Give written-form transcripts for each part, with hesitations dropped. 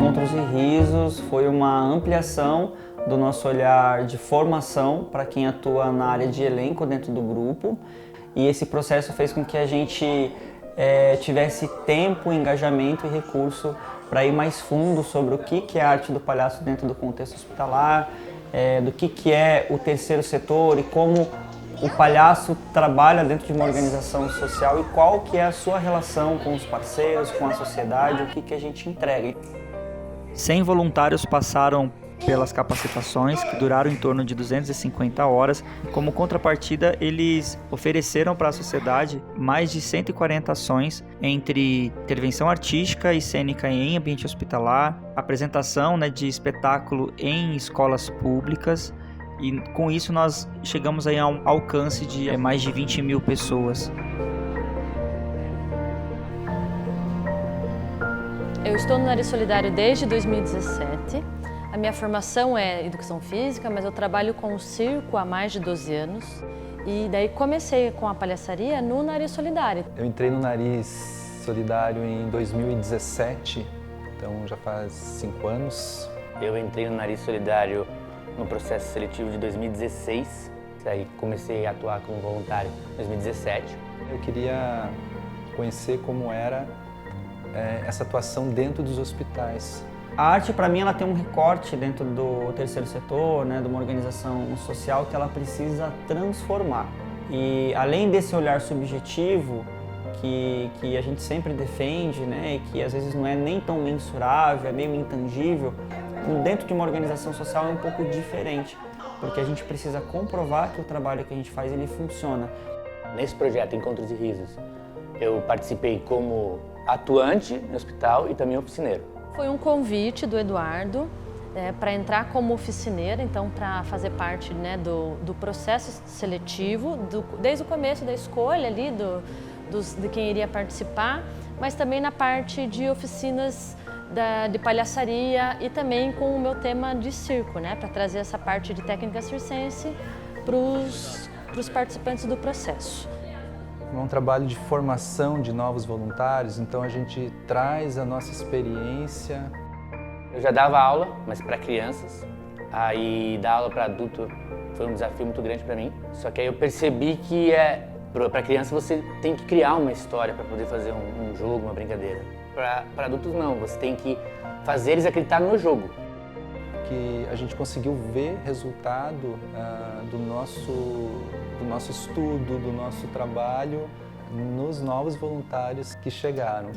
Encontros e Risos foi uma ampliação do nosso olhar de formação para quem atua na área de elenco dentro do grupo, e esse processo fez com que a gente tivesse tempo, engajamento e recurso para ir mais fundo sobre o que é a arte do palhaço dentro do contexto hospitalar, do que é o terceiro setor e como o palhaço trabalha dentro de uma organização social e qual que é a sua relação com os parceiros, com a sociedade, o que a gente entrega. 100 voluntários passaram pelas capacitações, que duraram em torno de 250 horas. Como contrapartida, eles ofereceram para a sociedade mais de 140 ações entre intervenção artística e cênica em ambiente hospitalar, apresentação de espetáculo em escolas públicas, e com isso nós chegamos aí a um alcance de mais de 20 mil pessoas. Eu estou no Nariz Solidário desde 2017. A minha formação é educação física, mas eu trabalho com o circo há mais de 12 anos. E daí comecei com a palhaçaria no Nariz Solidário. Eu entrei no Nariz Solidário em 2017, então já faz 5 anos. Eu entrei no Nariz Solidário no processo seletivo de 2016, daí comecei a atuar como voluntário em 2017. Eu queria conhecer como era essa atuação dentro dos hospitais. A arte, para mim, ela tem um recorte dentro do terceiro setor, de uma organização social que ela precisa transformar. E além desse olhar subjetivo que a gente sempre defende, e que às vezes não é nem tão mensurável, é meio intangível, dentro de uma organização social é um pouco diferente, porque a gente precisa comprovar que o trabalho que a gente faz, ele funciona. Nesse projeto Encontros e Risos, eu participei como atuante no hospital e também oficineiro. Foi um convite do Eduardo para entrar como oficineira, então para fazer parte do processo seletivo, desde o começo da escolha ali de quem iria participar, mas também na parte de oficinas de palhaçaria e também com o meu tema de circo, para trazer essa parte de técnica circense para os participantes do processo. É um trabalho de formação de novos voluntários, então a gente traz a nossa experiência. Eu já dava aula, mas para crianças, aí dar aula para adulto foi um desafio muito grande para mim, só que aí eu percebi que para criança você tem que criar uma história para poder fazer um jogo, uma brincadeira. Para adultos não, você tem que fazer eles acreditarem no jogo. Que a gente conseguiu ver resultado do nosso estudo, do nosso trabalho nos novos voluntários que chegaram.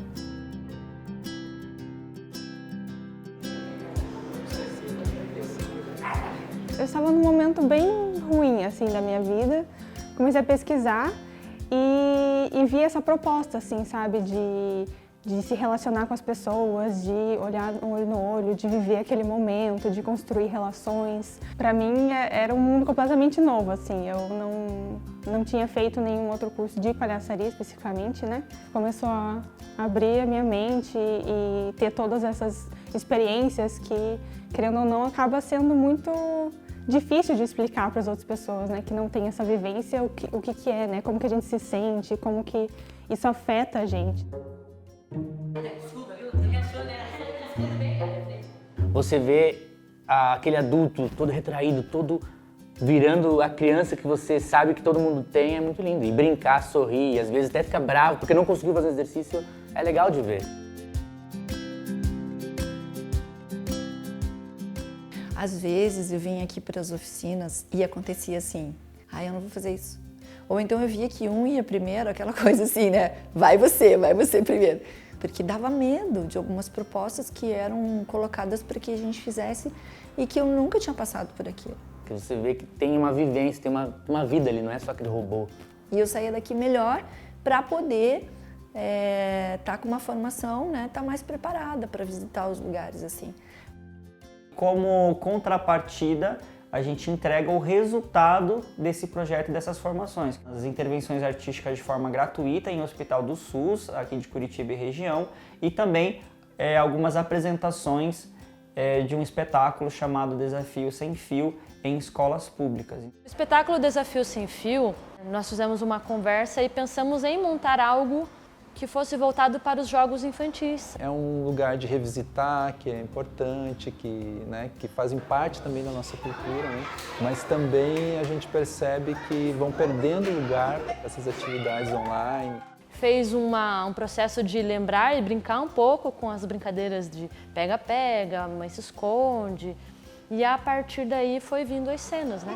Eu estava num momento bem ruim assim da minha vida, comecei a pesquisar e vi essa proposta, assim, sabe, de se relacionar com as pessoas, de olhar olho no olho, de viver aquele momento, de construir relações. Para mim era um mundo completamente novo, assim. Eu não tinha feito nenhum outro curso de palhaçaria especificamente, Começou a abrir a minha mente e ter todas essas experiências que, querendo ou não, acaba sendo muito difícil de explicar para as outras pessoas, que não tem essa vivência, o que é, como que a gente se sente, como que isso afeta a gente. Você vê aquele adulto todo retraído, todo virando a criança que você sabe que todo mundo tem, é muito lindo. E brincar, sorrir, e às vezes até ficar bravo porque não conseguiu fazer exercício, é legal de ver. Às vezes eu vinha aqui para as oficinas e acontecia assim, eu não vou fazer isso. Ou então eu via que um ia primeiro, aquela coisa assim, vai você primeiro. Porque dava medo de algumas propostas que eram colocadas para que a gente fizesse e que eu nunca tinha passado por aquilo. Que você vê que tem uma vivência, tem uma vida ali, não é só aquele robô. E eu saía daqui melhor para poder tá com uma formação, tá mais preparada para visitar os lugares assim. Como contrapartida, a gente entrega o resultado desse projeto e dessas formações. As intervenções artísticas de forma gratuita em Hospital do SUS, aqui de Curitiba e região, e também algumas apresentações de um espetáculo chamado Desafio Sem Fio em escolas públicas. No espetáculo Desafio Sem Fio, nós fizemos uma conversa e pensamos em montar algo que fosse voltado para os jogos infantis. É um lugar de revisitar, que é importante, que fazem parte também da nossa cultura, né? Mas também a gente percebe que vão perdendo lugar essas atividades online. Fez um processo de lembrar e brincar um pouco com as brincadeiras de pega-pega, mãe se esconde, e a partir daí foi vindo as cenas, né?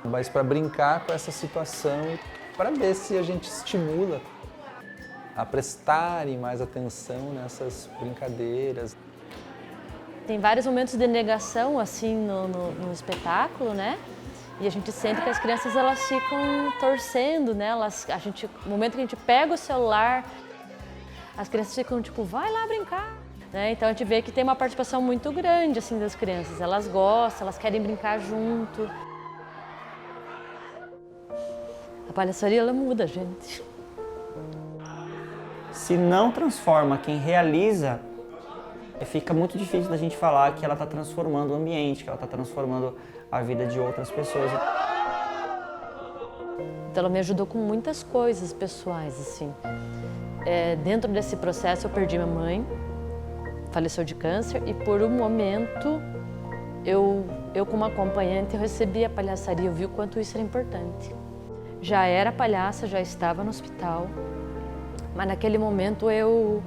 Mas para brincar com essa situação, para ver se a gente estimula a prestarem mais atenção nessas brincadeiras. Tem vários momentos de negação assim no espetáculo, né? E a gente sente que as crianças elas ficam torcendo, né? No momento que a gente pega o celular, as crianças ficam tipo, vai lá brincar. Né? Então a gente vê que tem uma participação muito grande assim das crianças. Elas gostam, elas querem brincar junto. A palhaçaria ela muda, gente. Se não transforma quem realiza, fica muito difícil da gente falar que ela está transformando o ambiente, que ela está transformando a vida de outras pessoas. Então ela me ajudou com muitas coisas pessoais, assim. Dentro desse processo eu perdi minha mãe, faleceu de câncer, e por um momento eu como acompanhante eu recebi a palhaçaria, eu vi o quanto isso era importante. Já era palhaça, já estava no hospital, mas naquele momento eu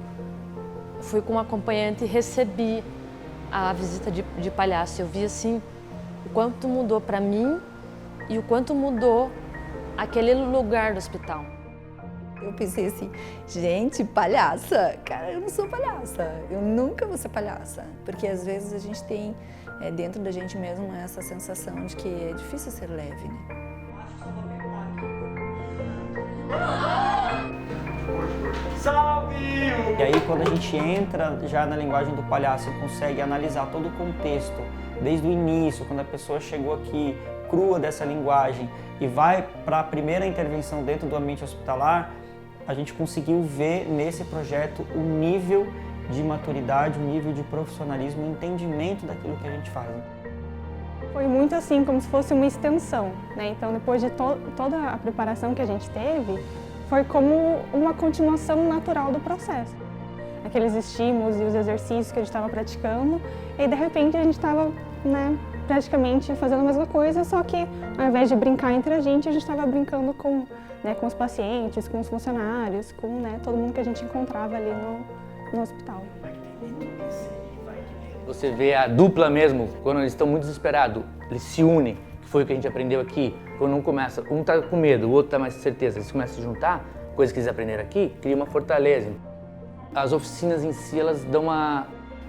fui como acompanhante e recebi a visita de palhaço. Eu vi assim o quanto mudou para mim e o quanto mudou aquele lugar do hospital. Eu pensei assim, gente, palhaça? Cara, eu não sou palhaça, eu nunca vou ser palhaça. Porque às vezes a gente tem dentro da gente mesmo essa sensação de que é difícil ser leve, né? E aí quando a gente entra já na linguagem do palhaço e consegue analisar todo o contexto, desde o início, quando a pessoa chegou aqui crua dessa linguagem e vai para a primeira intervenção dentro do ambiente hospitalar, a gente conseguiu ver nesse projeto o nível de maturidade, o nível de profissionalismo, o entendimento daquilo que a gente faz. Foi muito assim, como se fosse uma extensão, né? Então, depois de toda a preparação que a gente teve, foi como uma continuação natural do processo. Aqueles estímulos e os exercícios que a gente estava praticando, e de repente a gente estava, né, praticamente fazendo a mesma coisa, só que ao invés de brincar entre a gente estava brincando com os pacientes, com os funcionários, com, né, todo mundo que a gente encontrava ali no hospital. Você vê a dupla mesmo, quando eles estão muito desesperados, eles se unem, que foi o que a gente aprendeu aqui. Quando um tá com medo, o outro tá mais com certeza, eles começam a se juntar, coisas que eles aprenderam aqui, cria uma fortaleza. As oficinas em si, elas dão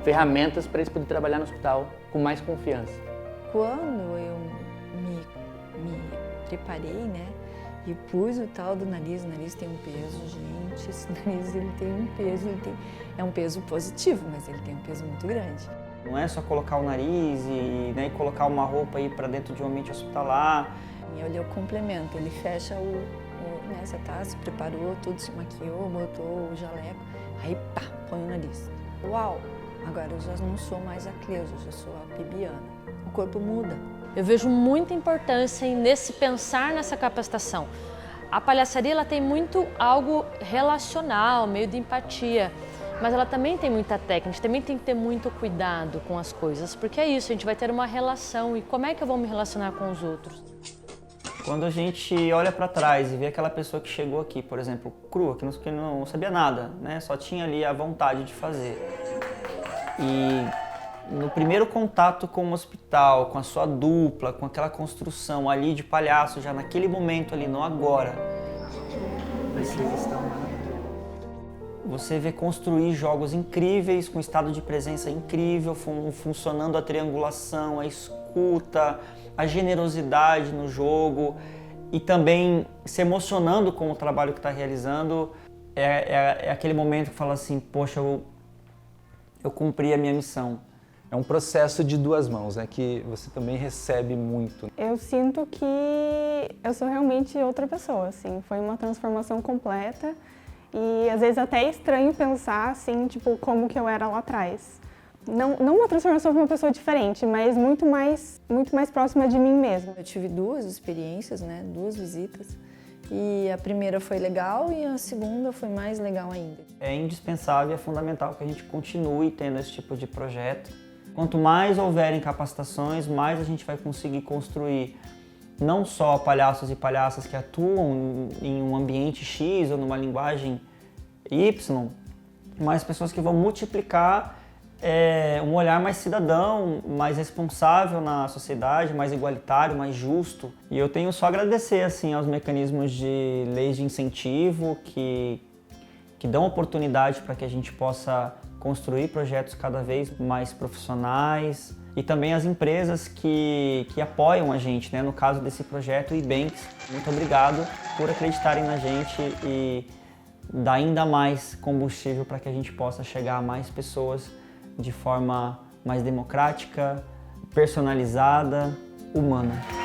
ferramentas para eles poderem trabalhar no hospital com mais confiança. Quando eu me preparei, né, e pus o tal do nariz, o nariz tem um peso, gente, esse nariz ele tem um peso, é um peso positivo, mas ele tem um peso muito grande. Não é só colocar o nariz e, né, colocar uma roupa aí para dentro de um ambiente hospitalar. E olha o complemento, ele fecha né, você se preparou, tudo, se maquiou, botou o jaleco, aí pá, põe o nariz. Uau! Agora eu já não sou mais a Cleusa, eu já sou a Bibiana. O corpo muda. Eu vejo muita importância nesse pensar nessa capacitação. A palhaçaria ela tem muito algo relacional, meio de empatia, mas ela também tem muita técnica, a gente também tem que ter muito cuidado com as coisas, porque é isso, a gente vai ter uma relação e como é que eu vou me relacionar com os outros? Quando a gente olha para trás e vê aquela pessoa que chegou aqui, por exemplo, crua, que não sabia nada, né? Só tinha ali a vontade de fazer. E no primeiro contato com o hospital, com a sua dupla, com aquela construção ali de palhaço, já naquele momento ali, não agora. Você vê construir jogos incríveis, com estado de presença incrível, funcionando a triangulação, a escuta, a generosidade no jogo e também se emocionando com o trabalho que está realizando. É aquele momento que fala assim, poxa, eu cumpri a minha missão. É um processo de duas mãos, né, que você também recebe muito. Eu sinto que eu sou realmente outra pessoa, assim, foi uma transformação completa e às vezes até é estranho pensar, assim, tipo, como que eu era lá atrás. Não uma transformação para uma pessoa diferente, mas muito mais próxima de mim mesma. Eu tive duas experiências, né, duas visitas, E a primeira foi legal e a segunda foi mais legal ainda. É indispensável e é fundamental que a gente continue tendo esse tipo de projeto. Quanto mais houverem capacitações, mais a gente vai conseguir construir não só palhaços e palhaças que atuam em um ambiente X ou numa linguagem Y, mas pessoas que vão multiplicar um olhar mais cidadão, mais responsável na sociedade, mais igualitário, mais justo. E eu tenho só a agradecer assim, aos mecanismos de leis de incentivo que dão oportunidade para que a gente possa construir projetos cada vez mais profissionais e também as empresas que apoiam a gente, né? No caso desse projeto, o Ibanks. Muito obrigado por acreditarem na gente e dar ainda mais combustível para que a gente possa chegar a mais pessoas de forma mais democrática, personalizada, humana.